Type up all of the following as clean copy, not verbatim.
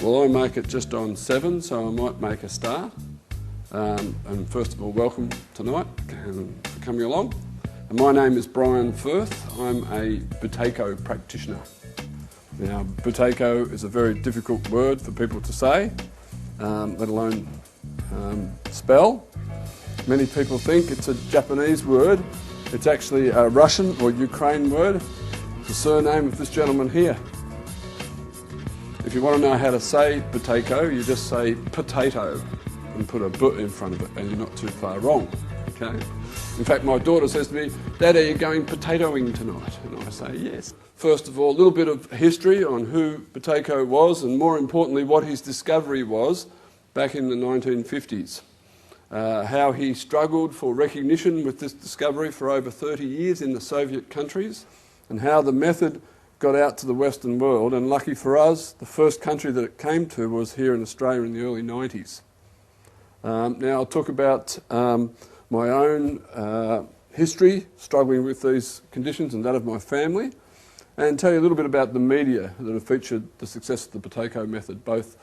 Well, I make it just on 7, so I might make a start. And first of all, welcome tonight and for coming along. And my name is Firth. I'm a Buteyko practitioner. Now, Buteyko is a very difficult word for people to say, let alone spell. Many people think it's a Japanese word. It's actually a Russian or Ukraine word. It's the surname of this gentleman here. If you want to know how to say Buteyko, you just say potato and put a but in front of it, and you're not too far wrong. Okay? In fact, my daughter says to me, "Dad, are you going potatoing tonight?" And I say, yes. First of all, a little bit of history on who Buteyko was, and more importantly, what his discovery was back in the 1950s. How he struggled for recognition with this discovery for over 30 years in the Soviet countries, and how the method got out to the Western world, and lucky for us, the first country that it came to was here in Australia in the early 90s. Now I'll talk about my own history, struggling with these conditions and that of my family, and tell you a little bit about the media that have featured the success of the Buteyko method, both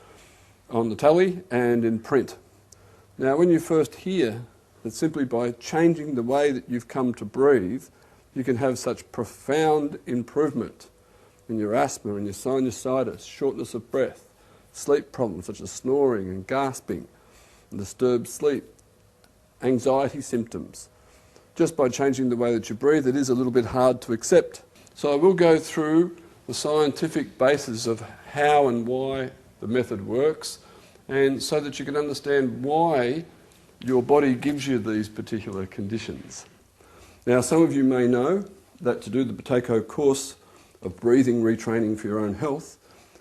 on the telly and in print. Now when you first hear that simply by changing the way that you've come to breathe, you can have such profound improvement in your asthma and your sinusitis, shortness of breath, sleep problems such as snoring and gasping, and disturbed sleep, anxiety symptoms. Just by changing the way that you breathe, it is a little bit hard to accept. So I will go through the scientific basis of how and why the method works, and so that you can understand why your body gives you these particular conditions. Now, some of you may know that to do the Buteyko course of breathing retraining for your own health,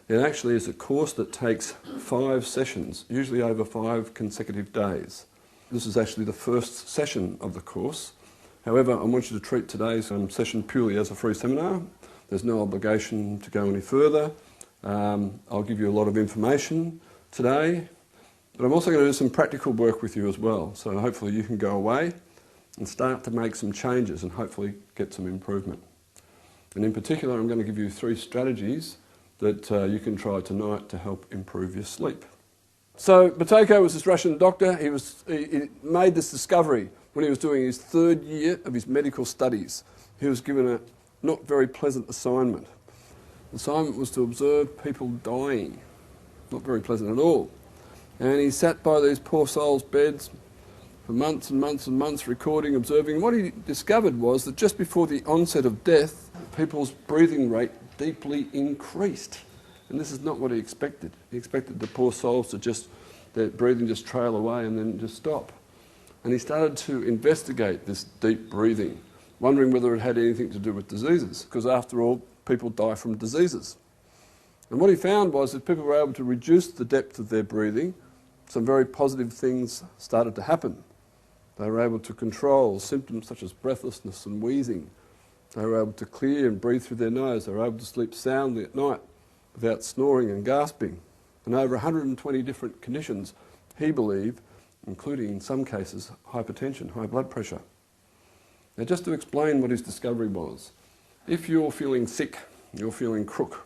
it actually is a course that takes 5 sessions, usually over 5 consecutive days. This is actually the first session of the course. However, I want you to treat today's session purely as a free seminar. There's no obligation to go any further. I'll give you a lot of information today, but I'm also going to do some practical work with you as well. So hopefully you can go away and start to make some changes and hopefully get some improvement. And in particular, I'm going to give you 3 strategies that you can try tonight to help improve your sleep. So Buteyko was this Russian doctor. He made this discovery when he was doing his 3rd year of his medical studies. He was given a not very pleasant assignment. The assignment was to observe people dying. Not very pleasant at all. And he sat by these poor souls' beds for months and months and months, recording, observing. What he discovered was that just before the onset of death, people's breathing rate deeply increased. And this is not what he expected. He expected the poor souls to just, their breathing just trail away and then just stop. And he started to investigate this deep breathing, wondering whether it had anything to do with diseases, because after all, people die from diseases. And what he found was that people were able to reduce the depth of their breathing. Some very positive things started to happen. They were able to control symptoms such as breathlessness and wheezing. They were able to clear and breathe through their nose. They were able to sleep soundly at night without snoring and gasping. And over 120 different conditions, he believed, including in some cases hypertension, high blood pressure. Now just to explain what his discovery was, if you're feeling sick, you're feeling crook,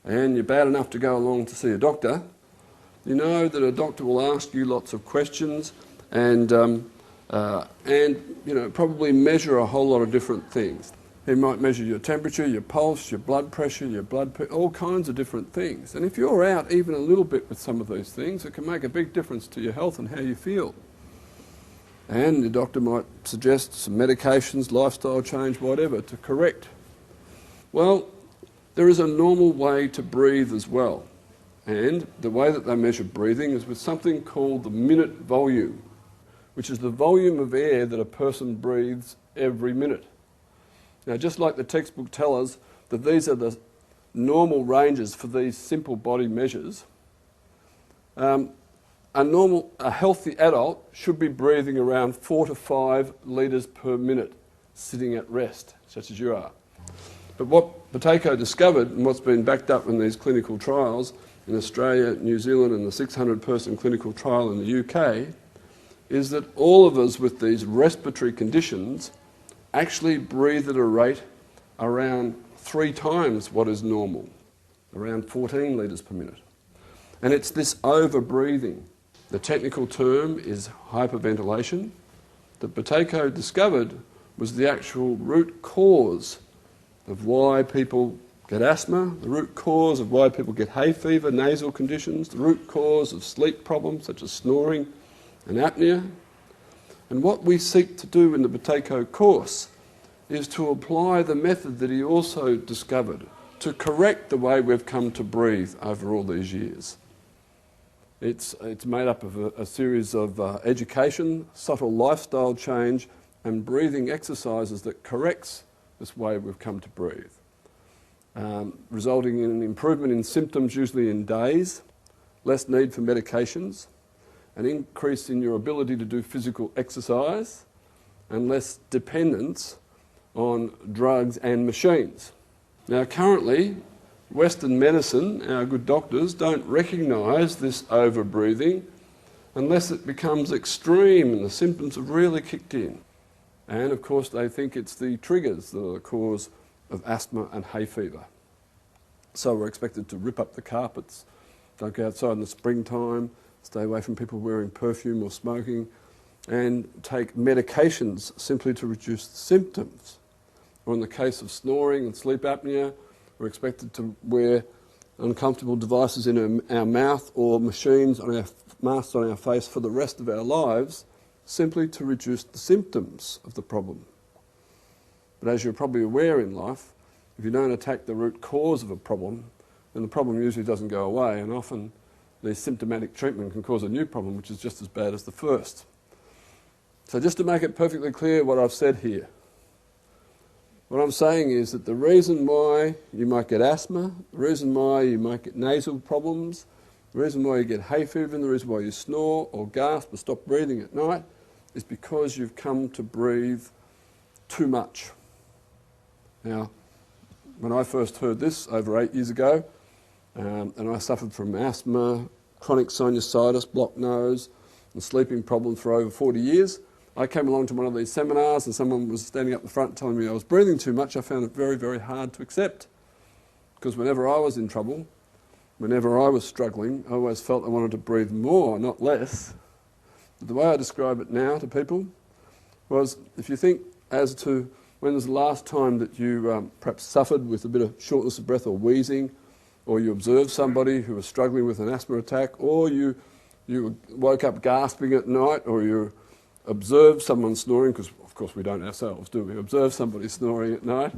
and you're bad enough to go along to see a doctor, you know that a doctor will ask you lots of questions and probably measure a whole lot of different things. He might measure your temperature, your pulse, your blood pressure, all kinds of different things. And if you're out even a little bit with some of these things, it can make a big difference to your health and how you feel. And the doctor might suggest some medications, lifestyle change, whatever, to correct. Well, there is a normal way to breathe as well. And the way that they measure breathing is with something called the minute volume, which is the volume of air that a person breathes every minute. Now, just like the textbook tell us that these are the normal ranges for these simple body measures, a healthy adult should be breathing around 4 to 5 litres per minute, sitting at rest, such as you are. But what Buteyko discovered, and what's been backed up in these clinical trials in Australia, New Zealand, and the 600-person clinical trial in the UK, is that all of us with these respiratory conditions actually breathe at a rate around 3 times what is normal, around 14 litres per minute. And it's this over-breathing. The technical term is hyperventilation that Buteyko discovered was the actual root cause of why people get asthma, the root cause of why people get hay fever, nasal conditions, the root cause of sleep problems such as snoring and apnea. And what we seek to do in the Buteyko course is to apply the method that he also discovered to correct the way we've come to breathe over all these years. It's made up of a series of education, subtle lifestyle change and breathing exercises that corrects this way we've come to breathe, resulting in an improvement in symptoms, usually in days, less need for medications, an increase in your ability to do physical exercise, and less dependence on drugs and machines. Now currently, Western medicine, our good doctors, don't recognise this over-breathing unless it becomes extreme and the symptoms have really kicked in. And of course they think it's the triggers that are the cause of asthma and hay fever. So we're expected to rip up the carpets, don't go outside in the springtime, stay away from people wearing perfume or smoking, and take medications simply to reduce the symptoms. Or in the case of snoring and sleep apnea, we're expected to wear uncomfortable devices in our mouth or machines on our masks on our face for the rest of our lives, simply to reduce the symptoms of the problem. But as you're probably aware in life, if you don't attack the root cause of a problem, then the problem usually doesn't go away, and often the symptomatic treatment can cause a new problem which is just as bad as the first. So just to make it perfectly clear what I've said here, what I'm saying is that the reason why you might get asthma, the reason why you might get nasal problems, the reason why you get hay fever and the reason why you snore or gasp or stop breathing at night is because you've come to breathe too much. Now, when I first heard this over 8 years ago, and I suffered from asthma, chronic sinusitis, blocked nose, and sleeping problems for over 40 years, I came along to one of these seminars and someone was standing up the front telling me I was breathing too much. I found it very, very hard to accept. Because whenever I was in trouble, whenever I was struggling, I always felt I wanted to breathe more, not less. But the way I describe it now to people was, if you think as to when was the last time that you perhaps suffered with a bit of shortness of breath or wheezing, or you observed somebody who was struggling with an asthma attack, or you woke up gasping at night, or you observed someone snoring, because of course we don't ourselves, do we? Observe somebody snoring at night.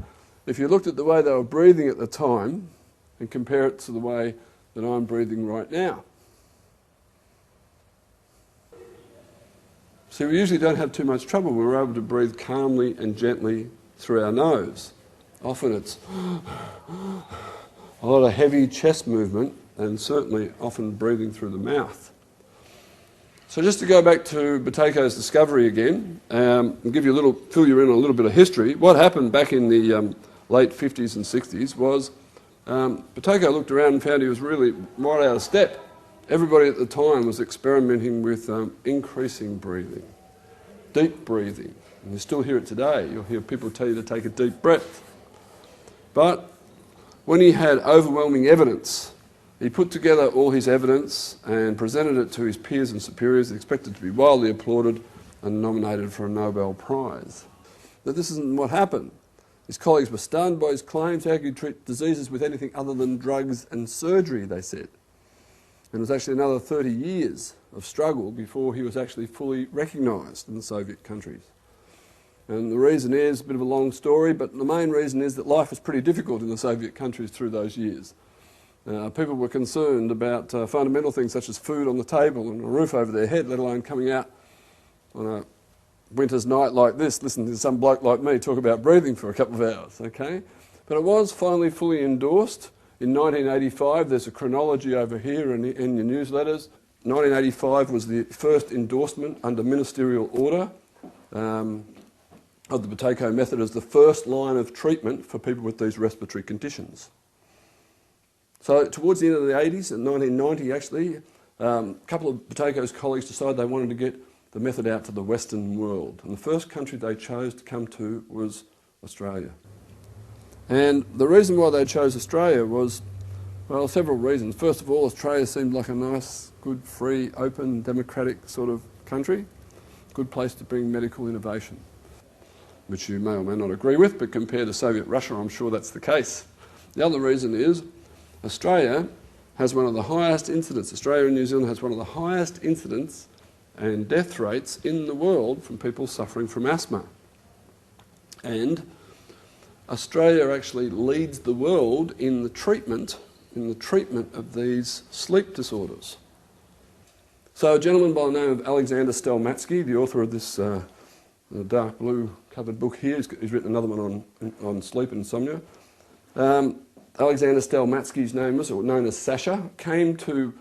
If you looked at the way they were breathing at the time and compare it to the way that I'm breathing right now. See, we usually don't have too much trouble. We're able to breathe calmly and gently through our nose. Often it's a lot of heavy chest movement and certainly often breathing through the mouth. So just to go back to Buteyko's discovery again, and fill you in on a little bit of history. What happened back in the late 50s and 60s was Buteyko looked around and found he was really right out of step. Everybody at the time was experimenting with increasing breathing, deep breathing. And you still hear it today. You'll hear people tell you to take a deep breath. But when he had overwhelming evidence, he put together all his evidence and presented it to his peers and superiors, expected to be widely applauded and nominated for a Nobel Prize. But this isn't what happened. His colleagues were stunned by his claims. How could you treat diseases with anything other than drugs and surgery, they said. And it was actually another 30 years of struggle before he was actually fully recognised in the Soviet countries. And the reason is, a bit of a long story, but the main reason is that life was pretty difficult in the Soviet countries through those years. People were concerned about fundamental things such as food on the table and a roof over their head, let alone coming out on a winter's night like this, listening to some bloke like me talk about breathing for a couple of hours, okay? But it was finally fully endorsed in 1985. There's a chronology over here in your newsletters. 1985 was the first endorsement under ministerial order of the Buteyko method as the first line of treatment for people with these respiratory conditions. So towards the end of the 80s, in 1990 actually, a couple of Buteyko's colleagues decided they wanted to get the method out to the Western world. And the first country they chose to come to was Australia. And the reason why they chose Australia was Well, several reasons. First of all, Australia seemed like a nice, good, free, open, democratic sort of country. Good place to bring medical innovation, which you may or may not agree with, but compared to Soviet Russia, I'm sure that's the case. The other reason is Australia has one of the highest incidents. Australia and New Zealand has one of the highest incidents and death rates in the world from people suffering from asthma. And Australia actually leads the world in the treatment of these sleep disorders. So a gentleman by the name of Alexander Stelmatsky, the author of this dark blue covered book here, he's written another one on sleep and insomnia. Alexander Stelmatsky's name was, or known as Sasha, came to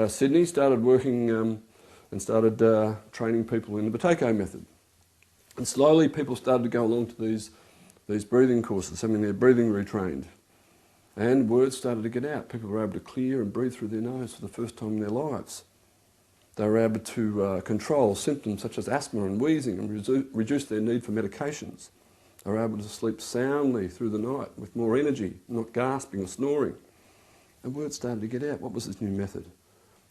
Sydney, started working and started training people in the Buteyko method. And slowly people started to go along to these breathing courses, having their breathing retrained. And word started to get out. People were able to clear and breathe through their nose for the first time in their lives. They were able to control symptoms such as asthma and wheezing and reduce their need for medications. They were able to sleep soundly through the night with more energy, not gasping or snoring. And word started to get out. What was this new method?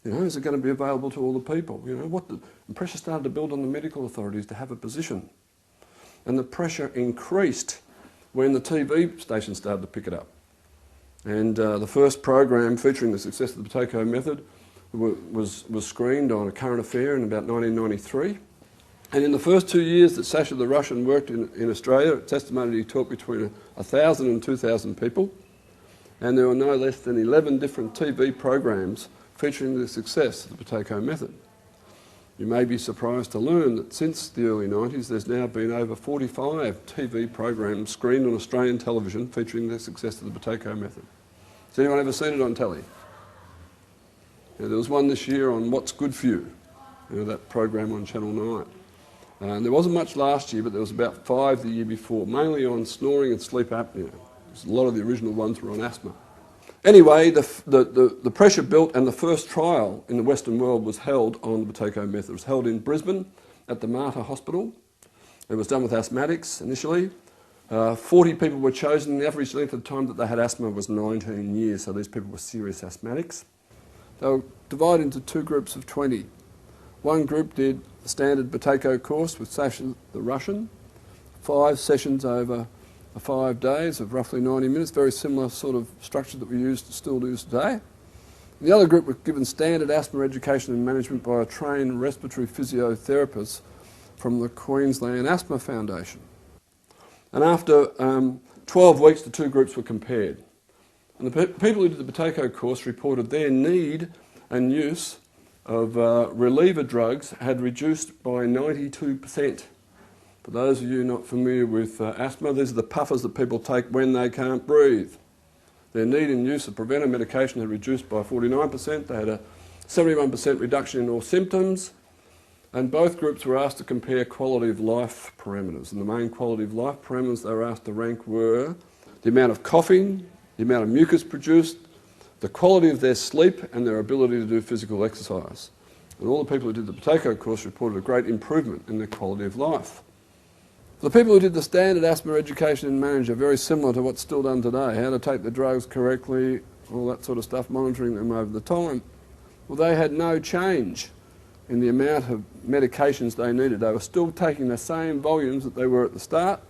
You know, is it going to be available to all the people? You know, and pressure started to build on the medical authorities to have a position. And the pressure increased when the TV stations started to pick it up. And the first program featuring the success of the Buteyko method was screened on A Current Affair in about 1993. And in the first 2 years that Sasha the Russian worked in Australia, it's estimated he taught between 1,000 and 2,000 people. And there were no less than 11 different TV programs featuring the success of the Buteyko method. You may be surprised to learn that since the early 90s, there's now been over 45 TV programs screened on Australian television featuring the success of the Buteyko method. Has anyone ever seen it on telly? Yeah, there was one this year on What's Good For You, that program on Channel 9. And there wasn't much last year, but there was about 5 the year before, mainly on snoring and sleep apnea. A lot of the original ones were on asthma. Anyway, the pressure built, and the first trial in the Western world was held on the Buteyko method. It was held in Brisbane at the Mater Hospital. It was done with asthmatics initially. 40 people were chosen. The average length of time that they had asthma was 19 years, so these people were serious asthmatics. They were divided into 2 groups of 20. One group did the standard Buteyko course with Sasha the Russian, 5 sessions over 5 days of roughly 90 minutes, very similar sort of structure that we still use today. The other group were given standard asthma education and management by a trained respiratory physiotherapist from the Queensland Asthma Foundation. And after 12 weeks, the 2 groups were compared. And the people who did the Buteyko course reported their need and use of reliever drugs had reduced by 92%. For those of you not familiar with asthma, these are the puffers that people take when they can't breathe. Their need and use of preventer medication had reduced by 49%. They had a 71% reduction in all symptoms. And both groups were asked to compare quality of life parameters. And the main quality of life parameters they were asked to rank were the amount of coughing, the amount of mucus produced, the quality of their sleep, and their ability to do physical exercise. And all the people who did the Buteyko course reported a great improvement in their quality of life. The people who did the standard asthma education and management are very similar to what's still done today, how to take the drugs correctly, all that sort of stuff, monitoring them over the time. Well, they had no change in the amount of medications they needed. They were still taking the same volumes that they were at the start.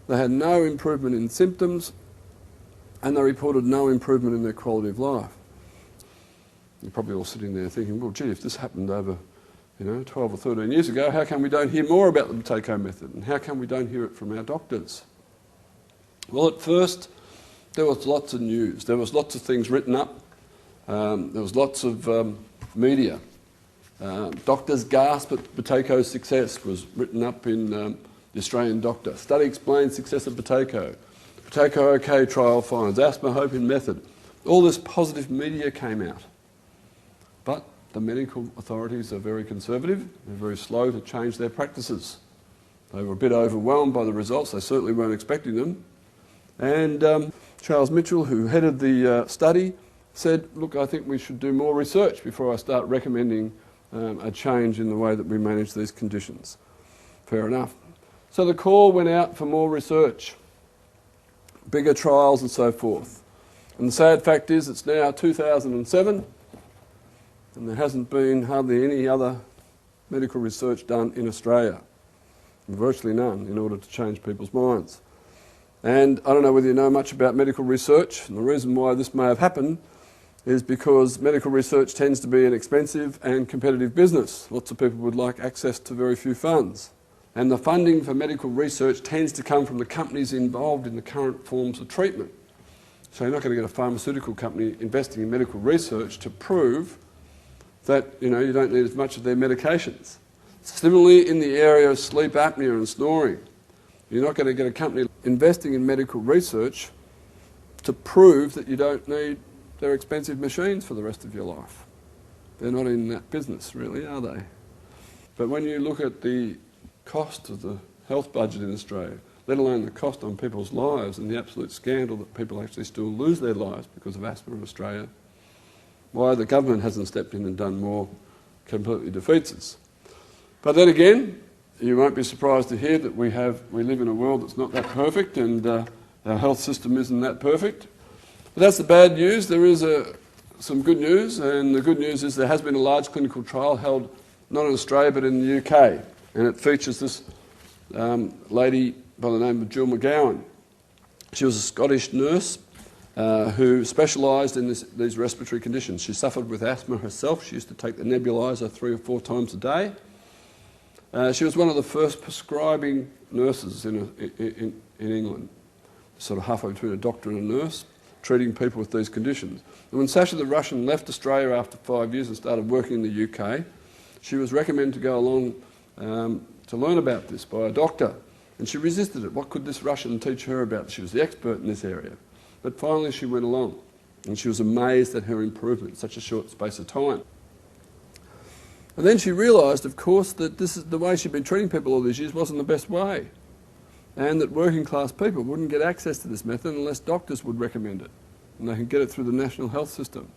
They had no improvement in symptoms, and they reported no improvement in their quality of life. You're probably all sitting there thinking, well, gee, if this happened over 12 or 13 years ago, how come we don't hear more about the Buteyko method? And how come we don't hear it from our doctors? Well, at first, there was lots of news. There was lots of things written up. There was lots of media. Doctors gasp at Buteyko's success was written up in the Australian Doctor. Study explains success of Buteyko. Buteyko OK trial finds. Asthma hope in method. All this positive media came out. But the medical authorities are very conservative. They're very slow to change their practices. They were a bit overwhelmed by the results. They certainly weren't expecting them. And Charles Mitchell, who headed the study, said, look, I think we should do more research before I start recommending a change in the way that we manage these conditions. Fair enough. So the call went out for more research, bigger trials and so forth. And the sad fact is it's now 2007 and there hasn't been hardly any other medical research done in Australia, virtually none, in order to change people's minds. And I don't know whether you know much about medical research, and the reason why this may have happened is because medical research tends to be an expensive and competitive business. Lots of people would like access to very few funds. And the funding for medical research tends to come from the companies involved in the current forms of treatment. So you're not going to get a pharmaceutical company investing in medical research to prove that you don't need as much of their medications. Similarly, in the area of sleep apnea and snoring, you're not going to get a company investing in medical research to prove that you don't need their expensive machines for the rest of your life. They're not in that business, really, are they? But when you look at the cost of the health budget in Australia, let alone the cost on people's lives and the absolute scandal that people actually still lose their lives because of asthma in Australia, why the government hasn't stepped in and done more completely defeats us. But then again, you won't be surprised to hear that we live in a world that's not that perfect, and our health system isn't that perfect. But that's the bad news. There is some good news, and the good news is there has been a large clinical trial held not in Australia but in the UK, and it features this lady by the name of Jill McGowan. She was a Scottish nurse who specialised in these respiratory conditions. She suffered with asthma herself. She used to take the nebuliser 3 or 4 times a day. She was one of the first prescribing nurses in England, sort of halfway between a doctor and a nurse, treating people with these conditions. And when Sasha the Russian left Australia after 5 years and started working in the UK, she was recommended to go along to learn about this by a doctor. And she resisted it. What could this Russian teach her about? She was the expert in this area. But finally she went along, and she was amazed at her improvement in such a short space of time. And then she realised, of course, that the way she'd been treating people all these years wasn't the best way, and that working class people wouldn't get access to this method unless doctors would recommend it, and they could get it through the national health system.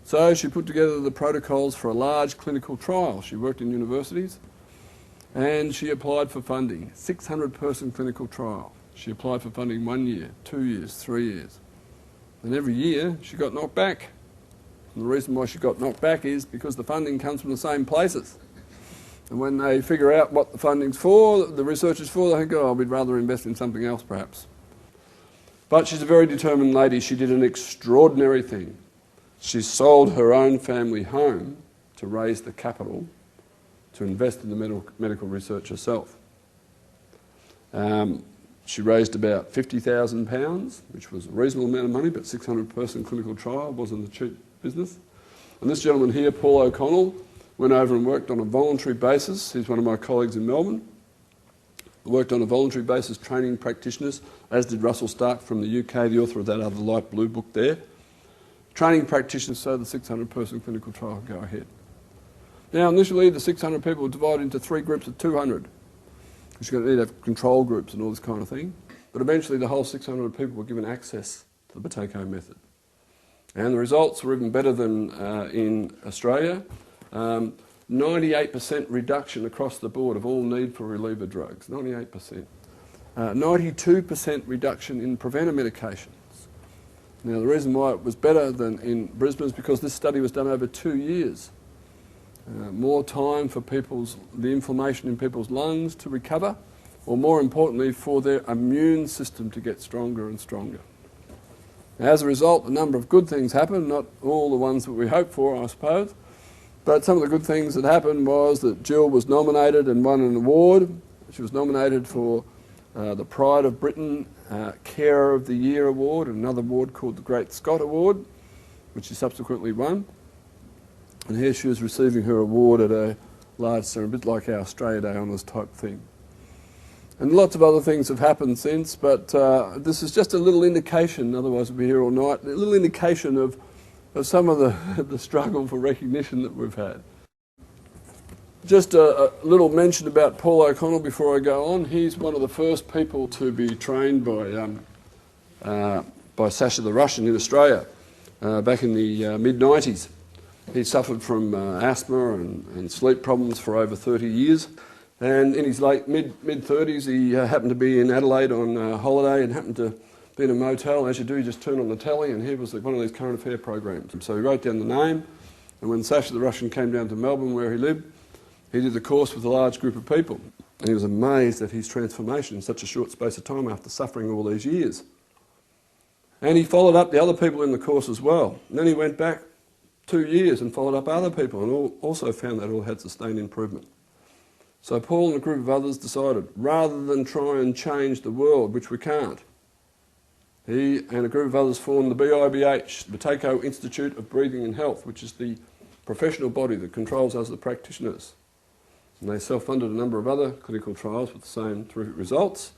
So she put together the protocols for a large clinical trial. She worked in universities, and she applied for funding, 600-person clinical trial. She applied for funding 1 year, 2 years, 3 years. And every year she got knocked back. And the reason why she got knocked back is because the funding comes from the same places. And when they figure out what the funding's for, the research is for, they think, oh, we'd rather invest in something else perhaps. But she's a very determined lady. She did an extraordinary thing. She sold her own family home to raise the capital to invest in the medical research herself. She raised about £50,000, which was a reasonable amount of money, but 600-person clinical trial wasn't a cheap business. And this gentleman here, Paul O'Connell, went over and worked on a voluntary basis. He's one of my colleagues in Melbourne. Worked on a voluntary basis training practitioners, as did Russell Stark from the UK, the author of that other light blue book there. Training practitioners so the 600-person clinical trial could go ahead. Now, initially, the 600 people were divided into 3 groups of 200. Because you're going to need to have control groups and all this kind of thing. But eventually the whole 600 people were given access to the Buteyko method. And the results were even better than in Australia. 98% reduction across the board of all need for reliever drugs, 98%. 92% reduction in preventer medications. Now the reason why it was better than in Brisbane is because this study was done over 2 years. More time for the inflammation in people's lungs to recover, or more importantly, for their immune system to get stronger and stronger. As a result, a number of good things happened, not all the ones that we hoped for, I suppose, but some of the good things that happened was that Jill was nominated and won an award. She was nominated for the Pride of Britain Carer of the Year Award, and another award called the Great Scott Award, which she subsequently won. And here she was receiving her award at a large ceremony, a bit like our Australia Day honours type thing. And lots of other things have happened since, but this is just a little indication, otherwise we'll be here all night, a little indication of some of the struggle for recognition that we've had. Just a little mention about Paul O'Connell before I go on. He's one of the first people to be trained by Sasha the Russian in Australia back in the mid-90s. He suffered from asthma and sleep problems for over 30 years. And in his late mid-30s, he happened to be in Adelaide on holiday and happened to be in a motel, as you do, you just turn on the telly, and here was one of these current affair programs. So he wrote down the name, and when Sasha the Russian came down to Melbourne where he lived, he did the course with a large group of people. And he was amazed at his transformation in such a short space of time after suffering all these years. And he followed up the other people in the course as well. And then he went back 2 years and followed up other people, and also found that all had sustained improvement. So Paul and a group of others decided, rather than try and change the world, which we can't, he and a group of others formed the BIBH, the Buteyko Institute of Breathing and Health, which is the professional body that controls us, the practitioners. And they self-funded a number of other clinical trials with the same terrific results.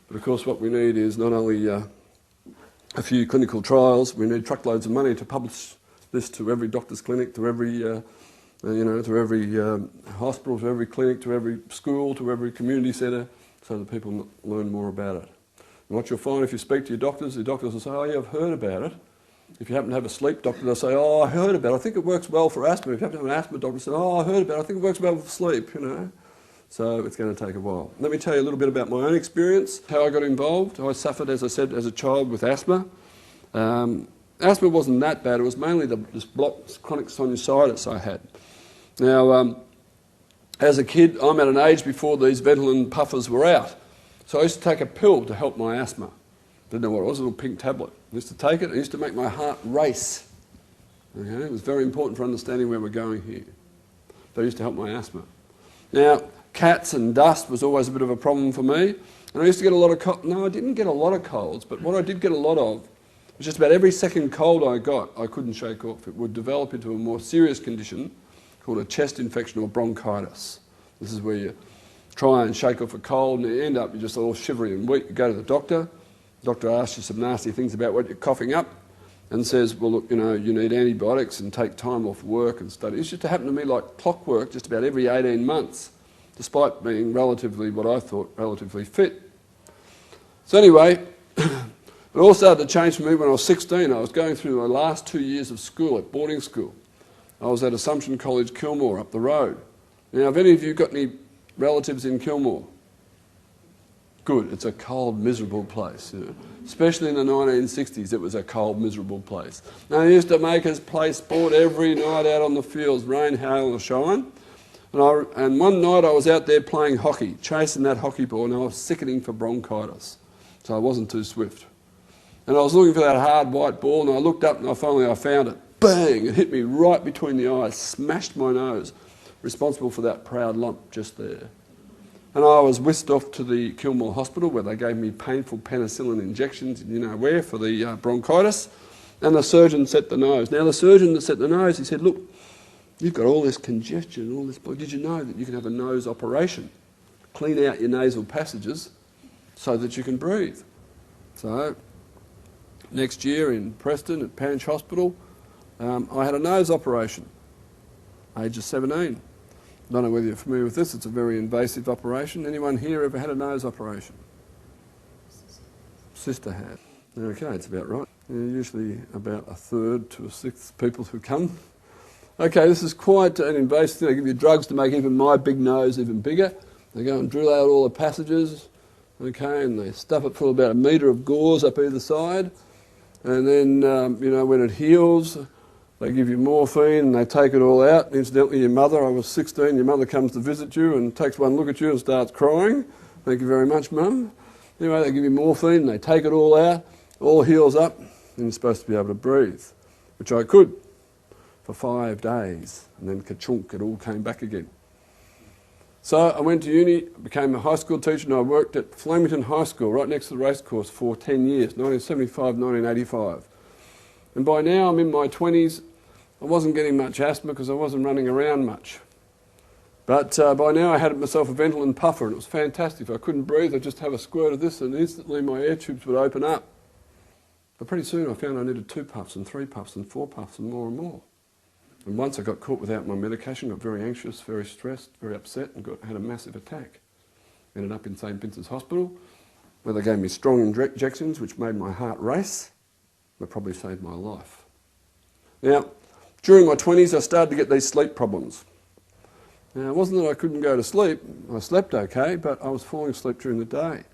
But of course what we need is not only a few clinical trials, we need truckloads of money to publish this to every doctor's clinic, to every, to every hospital, to every clinic, to every school, to every community centre, so that people learn more about it. And what you'll find if you speak to your doctors, the doctors will say, oh yeah, I've heard about it. If you happen to have a sleep doctor, they'll say, oh, I heard about it, I think it works well for asthma. If you happen to have an asthma doctor, say, oh, I heard about it, I think it works well for sleep, you know. So it's going to take a while. Let me tell you a little bit about my own experience, how I got involved. I suffered, as I said, as a child with asthma. Asthma wasn't that bad, it was mainly this chronic sinusitis I had. Now, as a kid, I'm at an age before these Ventolin puffers were out. So I used to take a pill to help my asthma. Didn't know what it was, a little pink tablet. I used to take it, it used to make my heart race. Okay? It was very important for understanding where we're going here. But it used to help my asthma. Now, cats and dust was always a bit of a problem for me. And I used to get a lot of no, I didn't get a lot of colds, but what I did get a lot of was just about every second cold I got, I couldn't shake off. It would develop into a more serious condition called a chest infection or bronchitis. This is where you try and shake off a cold and you end up, you're just all shivery and weak. You go to the doctor asks you some nasty things about what you're coughing up and says, well, look, you know, you need antibiotics and take time off work and study. It used to happen to me like clockwork just about every 18 months, despite being relatively, what I thought, relatively fit. So anyway, it all started to change for me when I was 16. I was going through my last 2 years of school, at boarding school. I was at Assumption College, Kilmore, up the road. Now, have any of you got any relatives in Kilmore? Good, it's a cold, miserable place. You know. Especially in the 1960s, it was a cold, miserable place. Now, they used to make us play sport every night out on the fields, rain, hail or shine. And one night I was out there playing hockey, chasing that hockey ball, and I was sickening for bronchitis. So I wasn't too swift. And I was looking for that hard white ball, and I looked up and finally I found it. Bang! It hit me right between the eyes, smashed my nose, responsible for that proud lump just there. And I was whisked off to the Kilmore Hospital where they gave me painful penicillin injections, you know where, for the bronchitis. And the surgeon set the nose. Now the surgeon that set the nose, he said, look, you've got all this congestion, all this blood. Did you know that you can have a nose operation? Clean out your nasal passages so that you can breathe. So next year in Preston at Panch Hospital, I had a nose operation, age of 17. I don't know whether you're familiar with this, it's a very invasive operation. Anyone here ever had a nose operation? Sister had. Okay, it's about right. Usually about 1/3 to 1/6 people who come. Okay, this is quite an invasive thing. They give you drugs to make even my big nose even bigger. They go and drill out all the passages, okay, and they stuff it full of about 1 metre of gauze up either side. And then, you know, when it heals, they give you morphine and they take it all out. Incidentally, your mother, I was 16, your mother comes to visit you and takes one look at you and starts crying. Thank you very much, Mum. Anyway, they give you morphine and they take it all out, all heals up, and you're supposed to be able to breathe, which I could for 5 days. And then ka-chunk, it all came back again. So I went to uni, became a high school teacher, and I worked at Flemington High School, right next to the racecourse, for 10 years, 1975, 1985. And by now I'm in my 20s. I wasn't getting much asthma because I wasn't running around much. But by now I had myself a Ventolin puffer and it was fantastic. If I couldn't breathe, I'd just have a squirt of this and instantly my air tubes would open up. But pretty soon I found I needed 2 puffs and 3 puffs and 4 puffs and more and more. And once I got caught without my medication, got very anxious, very stressed, very upset and had a massive attack. Ended up in St Vincent's Hospital where they gave me strong injections which made my heart race. That probably saved my life. Now, during my 20s I started to get these sleep problems. Now, it wasn't that I couldn't go to sleep, I slept okay, but I was falling asleep during the day.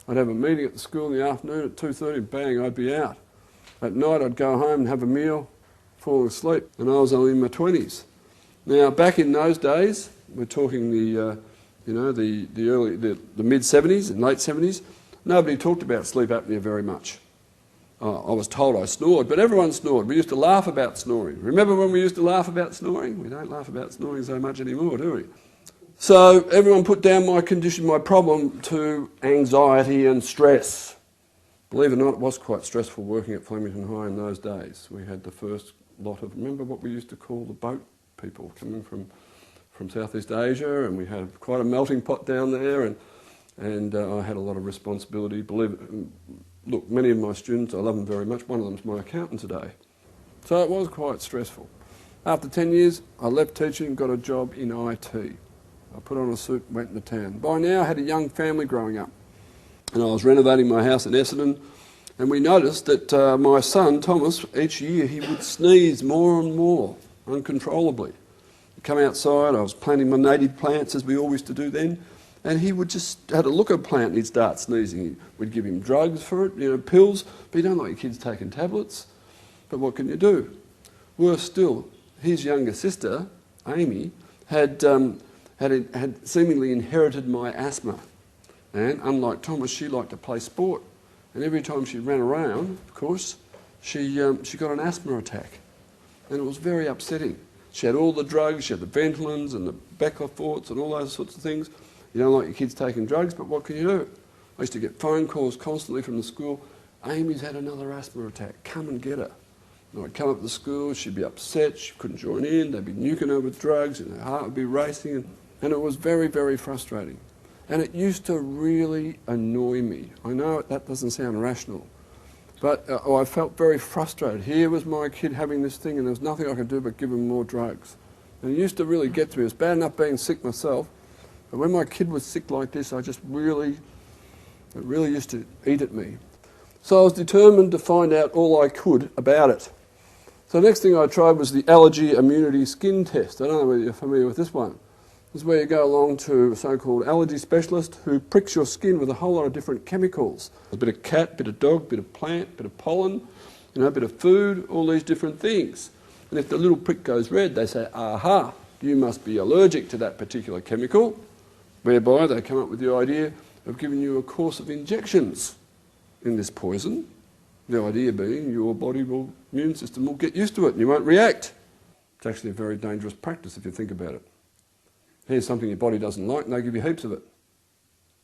I'd have a meeting at the school in the afternoon at 2:30, bang, I'd be out. At night I'd go home and have a meal, fall asleep, and I was only in my 20s. Now, back in those days, we're talking the mid-70s and late 70s, nobody talked about sleep apnea very much. I was told I snored, but everyone snored. We used to laugh about snoring. Remember when we used to laugh about snoring? We don't laugh about snoring so much anymore, do we? So everyone put down my condition, my problem, to anxiety and stress. Believe it or not, it was quite stressful working at Flemington High in those days. We had the first lot of, remember what we used to call the boat people coming from Southeast Asia, and we had quite a melting pot down there, and I had a lot of responsibility. Look, many of my students, I love them very much. One of them's my accountant today. So it was quite stressful. After 10 years, I left teaching and got a job in IT. I put on a suit and went into town. By now, I had a young family growing up, and I was renovating my house in Essendon, and we noticed that my son, Thomas, each year he would sneeze more and more, uncontrollably. He'd come outside, I was planting my native plants, as we always used to do then, and he would just have a look at a plant and he'd start sneezing. We'd give him drugs for it, pills, but you don't like your kids taking tablets. But what can you do? Worse still, his younger sister, Amy, had seemingly inherited my asthma. And unlike Thomas, she liked to play sport. And every time she ran around, of course, she got an asthma attack. And it was very upsetting. She had all the drugs, she had the Ventolins and the Becloforts and all those sorts of things. You don't like your kids taking drugs, but what can you do? I used to get phone calls constantly from the school. Amy's had another asthma attack, come and get her. And I'd come up to the school, she'd be upset, she couldn't join in, they'd be nuking her with drugs, and her heart would be racing, and it was very, very frustrating. And it used to really annoy me. I know that doesn't sound rational, but I felt very frustrated. Here was my kid having this thing, and there was nothing I could do but give him more drugs. And it used to really get to me. It was bad enough being sick myself, but when my kid was sick like this, it really used to eat at me. So I was determined to find out all I could about it. So the next thing I tried was the allergy immunity skin test. I don't know whether you're familiar with this one. This is where you go along to a so-called allergy specialist who pricks your skin with a whole lot of different chemicals. A bit of cat, bit of dog, bit of plant, bit of pollen, a bit of food, all these different things. And if the little prick goes red, they say, aha, you must be allergic to that particular chemical, whereby they come up with the idea of giving you a course of injections in this poison. The idea being your immune system will get used to it and you won't react. It's actually a very dangerous practice if you think about it. Here's something your body doesn't like and they give you heaps of it.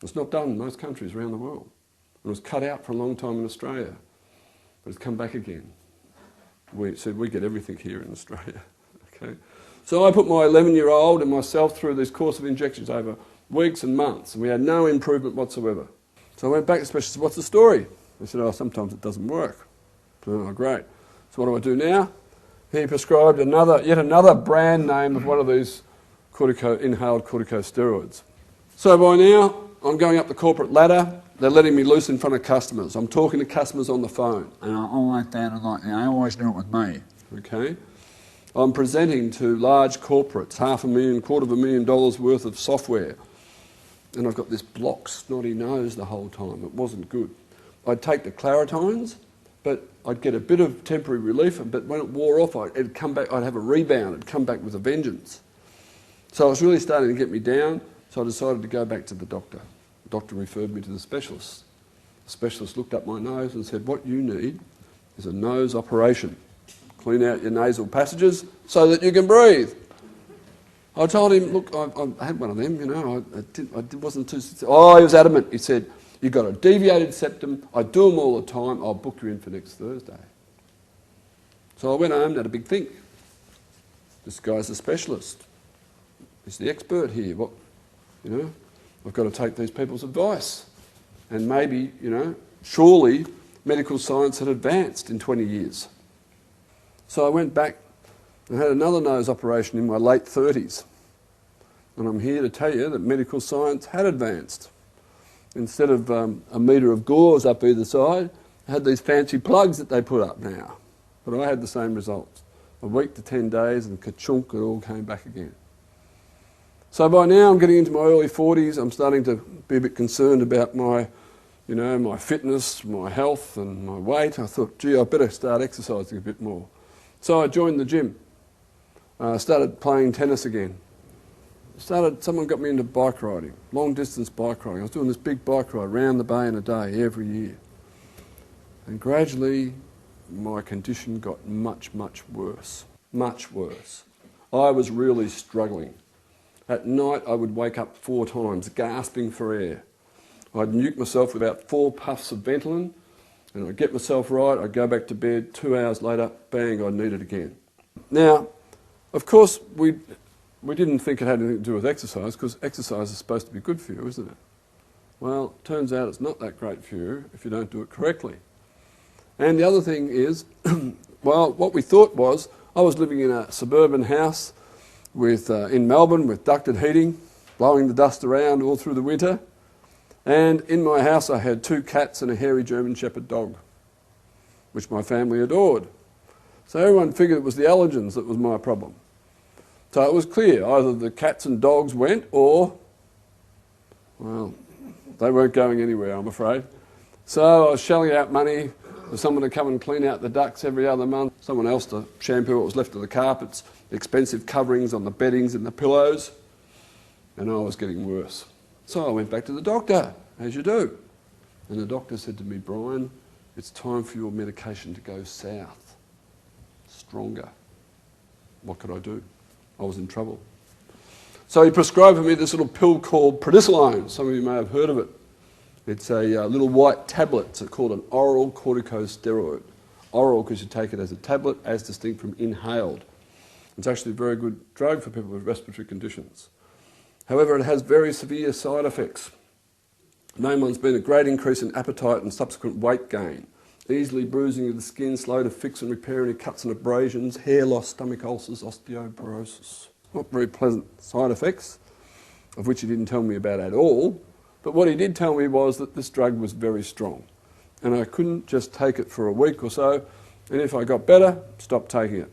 It's not done in most countries around the world. It was cut out for a long time in Australia, but it's come back again. We get everything here in Australia. Okay? So I put my 11-year-old and myself through this course of injections over weeks and months, and we had no improvement whatsoever. So I went back to the specialist, what's the story? They said, sometimes it doesn't work. So, great. So what do I do now? He prescribed yet another brand name of one of these inhaled corticosteroids. So by now, I'm going up the corporate ladder. They're letting me loose in front of customers. I'm talking to customers on the phone. And I like that, I always do it with me. Okay. I'm presenting to large corporates, $500,000, $250,000 worth of software. And I've got this blocked, snotty nose the whole time. It wasn't good. I'd take the Claritines, but I'd get a bit of temporary relief, but when it wore off, it'd come back, I'd have a rebound, it'd come back with a vengeance. So it was really starting to get me down, so I decided to go back to the doctor. The doctor referred me to the specialist. The specialist looked up my nose and said, what you need is a nose operation. Clean out your nasal passages so that you can breathe. I told him, look, I had one of them, I wasn't too... Oh, he was adamant. He said, you've got a deviated septum, I do them all the time, I'll book you in for next Thursday. So I went home and had a big think. This guy's a specialist. He's the expert here. I've got to take these people's advice. And maybe, surely medical science had advanced in 20 years. So I went back and had another nose operation in my late 30s. And I'm here to tell you that medical science had advanced. Instead of a metre of gauze up either side, I had these fancy plugs that they put up now. But I had the same results. A week to 10 days and ka-chunk, it all came back again. So by now I'm getting into my early 40s, I'm starting to be a bit concerned about my you know, my fitness, my health and my weight. I thought, gee, I better start exercising a bit more. So I joined the gym. Started playing tennis again. Someone got me into bike riding, long distance bike riding. I was doing this big bike ride around the bay in a day every year. And gradually my condition got much, much worse. Much worse. I was really struggling. At night I would wake up 4 times, gasping for air. I'd nuke myself with about 4 puffs of Ventolin, and I'd get myself right, I'd go back to bed, 2 hours later, bang, I'd need it again. Now, of course, we didn't think it had anything to do with exercise, because exercise is supposed to be good for you, isn't it? Well, it turns out it's not that great for you if you don't do it correctly. And the other thing is, well, what we thought was, I was living in a suburban house in Melbourne with ducted heating, blowing the dust around all through the winter. And in my house I had 2 cats and a hairy German Shepherd dog, which my family adored. So everyone figured it was the allergens that was my problem. So it was clear, either the cats and dogs went or, well, they weren't going anywhere, I'm afraid. So I was shelling out money for someone to come and clean out the ducts every other month, someone else to shampoo what was left of the carpets, expensive coverings on the beddings and the pillows, and I was getting worse. So I went back to the doctor, as you do. And the doctor said to me, Brian, it's time for your medication to go south. Stronger. What could I do? I was in trouble. So he prescribed for me this little pill called prednisolone. Some of you may have heard of it. It's a little white tablet. It's called an oral corticosteroid. Oral because you take it as a tablet, as distinct from inhaled. It's actually a very good drug for people with respiratory conditions. However, it has very severe side effects. The main one's been a great increase in appetite and subsequent weight gain, easily bruising of the skin, slow to fix and repair any cuts and abrasions, hair loss, stomach ulcers, osteoporosis. Not very pleasant side effects, of which he didn't tell me about at all, but what he did tell me was that this drug was very strong, and I couldn't just take it for a week or so, and if I got better, stop taking it.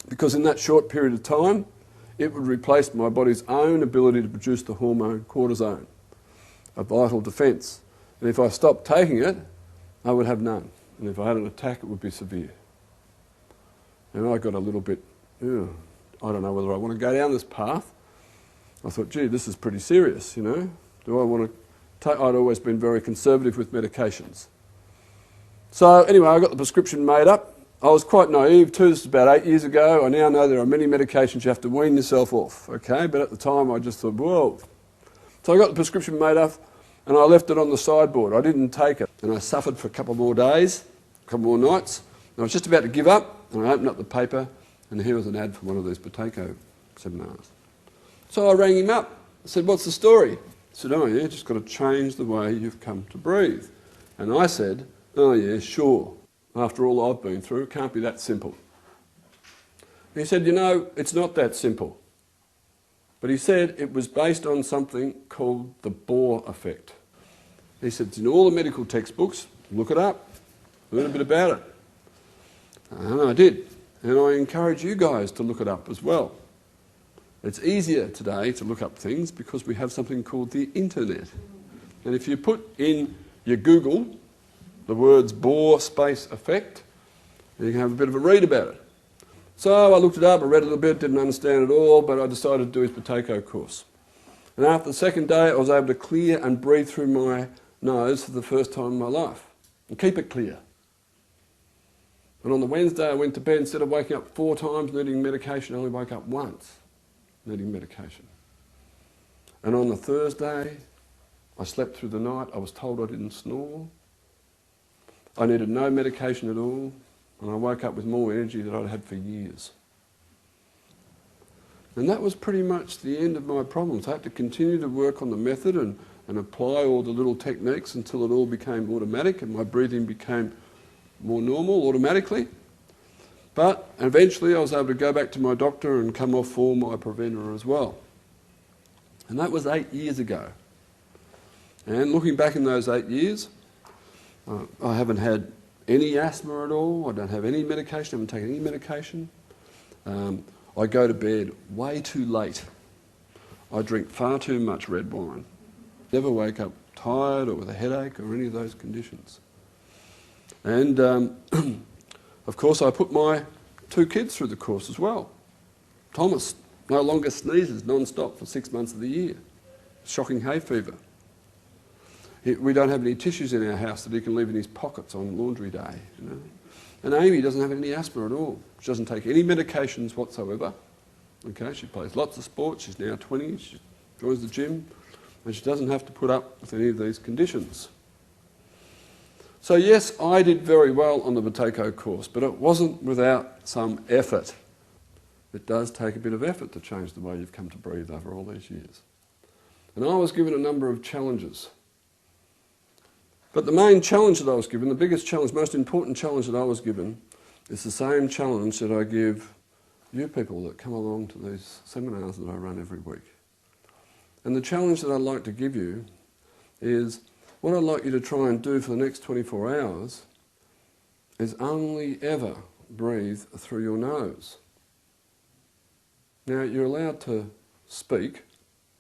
Because in that short period of time, it would replace my body's own ability to produce the hormone cortisone, a vital defence. And if I stopped taking it, I would have none. And if I had an attack, it would be severe. And I got a little bit, I don't know whether I want to go down this path. I thought, gee, this is pretty serious, you know. Do I want to take... I'd always been very conservative with medications. So anyway, I got the prescription made up. I was quite naive too. This was about 8 years ago. I now know there are many medications you have to wean yourself off, okay? But at the time I just thought, whoa. So I got the prescription made up and I left it on the sideboard. I didn't take it. And I suffered for a couple more days, a couple more nights. And I was just about to give up and I opened up the paper and here was an ad for one of these Buteyko seminars. So I rang him up. I said, what's the story? He said, oh yeah, just got to change the way you've come to breathe. And I said, oh yeah, sure. After all I've been through, it can't be that simple. He said, you know, it's not that simple. But he said it was based on something called the Bohr effect. He said, it's in all the medical textbooks, look it up, learn a bit about it. And I did. And I encourage you guys to look it up as well. It's easier today to look up things because we have something called the internet. And if you put in your Google the words Bohr space effect, you can have a bit of a read about it. So I looked it up, I read a little bit, didn't understand it all, but I decided to do his Buteyko course. And after the second day, I was able to clear and breathe through my nose for the first time in my life, and keep it clear. And on the Wednesday, I went to bed, instead of waking up 4 times needing medication, I only woke up once needing medication. And on the Thursday, I slept through the night, I was told I didn't snore. I needed no medication at all, and I woke up with more energy than I'd had for years. And that was pretty much the end of my problems. I had to continue to work on the method and apply all the little techniques until it all became automatic and my breathing became more normal automatically. But eventually I was able to go back to my doctor and come off all my preventer as well. And that was 8 years ago. And looking back in those 8 years, I haven't had any asthma at all, I don't have any medication, I haven't taken any medication. I go to bed way too late. I drink far too much red wine. Never wake up tired or with a headache or any of those conditions. And of course I put my 2 kids through the course as well. Thomas no longer sneezes non-stop for 6 months of the year. Shocking hay fever. We don't have any tissues in our house that he can leave in his pockets on laundry day. You know? And Amy doesn't have any asthma at all. She doesn't take any medications whatsoever. Okay, she plays lots of sports. She's now 20. She joins the gym. And she doesn't have to put up with any of these conditions. So yes, I did very well on the Buteyko course, but it wasn't without some effort. It does take a bit of effort to change the way you've come to breathe over all these years. And I was given a number of challenges. But the main challenge that I was given, the biggest challenge, most important challenge that I was given, is the same challenge that I give you people that come along to these seminars that I run every week. And the challenge that I'd like to give you is, what I'd like you to try and do for the next 24 hours is only ever breathe through your nose. Now, you're allowed to speak,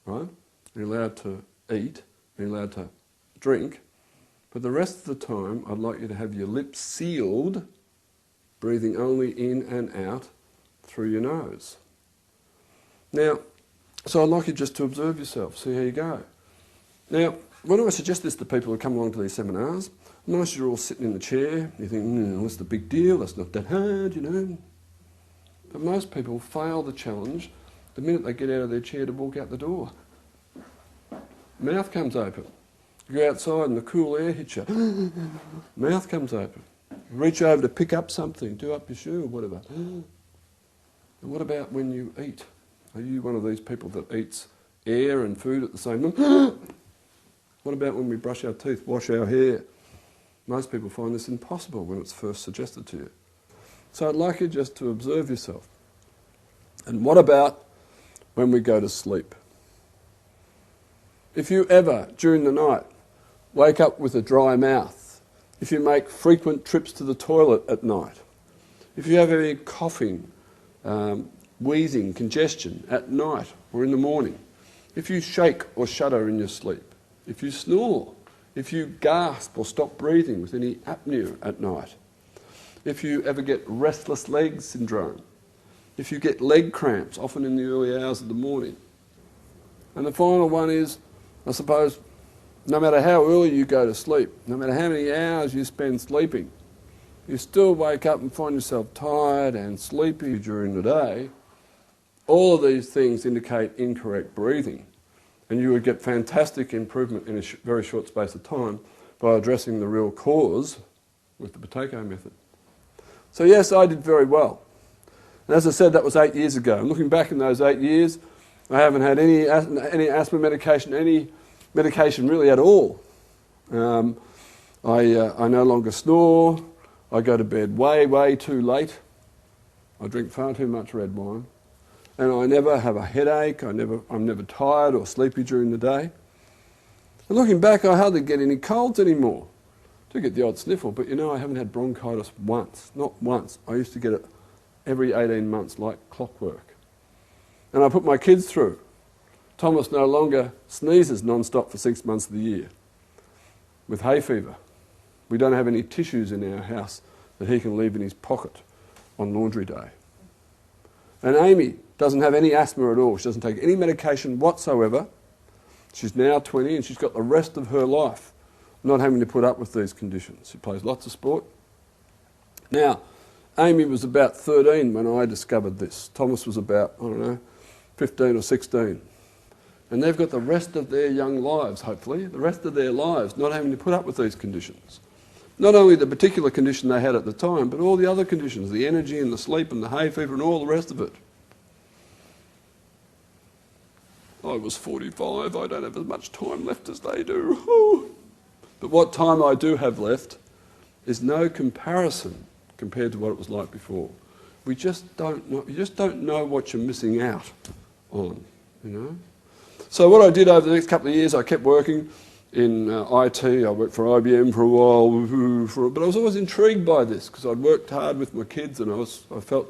right? You're allowed to eat, you're allowed to drink, but the rest of the time I'd like you to have your lips sealed, breathing only in and out through your nose. Now, so I'd like you just to observe yourself, see how you go. Now, when I suggest this to people who come along to these seminars, most you're all sitting in the chair, you think, what's the big deal, that's not that hard, you know. But most people fail the challenge the minute they get out of their chair to walk out the door. Mouth comes open. You go outside and the cool air hits you. Mouth comes open. You reach over to pick up something, do up your shoe or whatever. And what about when you eat? Are you one of these people that eats air and food at the same time? What about when we brush our teeth, wash our hair? Most people find this impossible when it's first suggested to you. So I'd like you just to observe yourself. And what about when we go to sleep? If you ever, during the night, wake up with a dry mouth, if you make frequent trips to the toilet at night, if you have any coughing, wheezing, congestion at night or in the morning, if you shake or shudder in your sleep, if you snore, if you gasp or stop breathing with any apnea at night, if you ever get restless leg syndrome, if you get leg cramps, often in the early hours of the morning. And the final one is, I suppose, no matter how early you go to sleep, no matter how many hours you spend sleeping, you still wake up and find yourself tired and sleepy during the day. All of these things indicate incorrect breathing. And you would get fantastic improvement in a very short space of time by addressing the real cause with the Buteyko method. So yes, I did very well. And as I said, that was 8 years ago. And looking back in those 8 years, I haven't had any asthma medication, any medication really at all. I no longer snore. I go to bed way too late. I drink far too much red wine. And I never have a headache. I'm never tired or sleepy during the day. And looking back, I hardly get any colds anymore. I do get the odd sniffle, but you know, I haven't had bronchitis once, not once. I used to get it every 18 months like clockwork. And I put my kids through. Thomas no longer sneezes non-stop for 6 months of the year with hay fever. We don't have any tissues in our house that he can leave in his pocket on laundry day. And Amy doesn't have any asthma at all. She doesn't take any medication whatsoever. She's now 20 and she's got the rest of her life not having to put up with these conditions. She plays lots of sport. Now, Amy was about 13 when I discovered this. Thomas was about, 15 or 16. And they've got the rest of their young lives, hopefully, the rest of their lives not having to put up with these conditions. Not only the particular condition they had at the time, but all the other conditions, the energy and the sleep and the hay fever and all the rest of it. I was 45, I don't have as much time left as they do. But what time I do have left is no comparison compared to what it was like before. We just don't know, you just don't know what you're missing out on, you know. So what I did over the next couple of years, I kept working in IT. I worked for IBM for a while, but I was always intrigued by this because I'd worked hard with my kids and I felt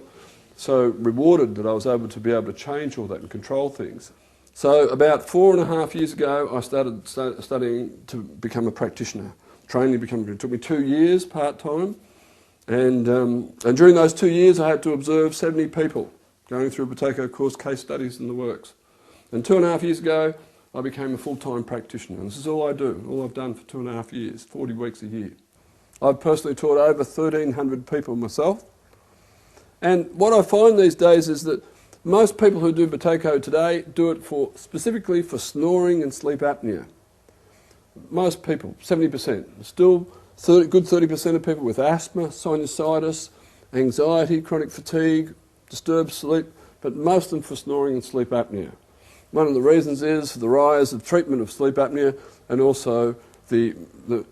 so rewarded that I was able to change all that and control things. So about 4.5 years ago, I started studying to become a practitioner. Training to become, it took me 2 years part-time. And during those 2 years, I had to observe 70 people going through a Buteyko course, case studies and the works. And 2.5 years ago, I became a full-time practitioner. And this is all I do, all I've done for 2.5 years, 40 weeks a year. I've personally taught over 1,300 people myself. And what I find these days is that most people who do Buteyko today do it specifically for snoring and sleep apnea. Most people, 70%. Still good 30% of people with asthma, sinusitis, anxiety, chronic fatigue, disturbed sleep, but most of them for snoring and sleep apnea. One of the reasons is the rise of treatment of sleep apnea and also the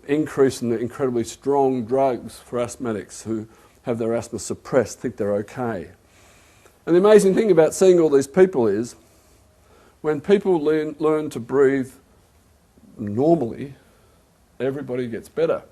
increase in the incredibly strong drugs for asthmatics who have their asthma suppressed, think they're okay. And the amazing thing about seeing all these people is when people learn to breathe normally, everybody gets better.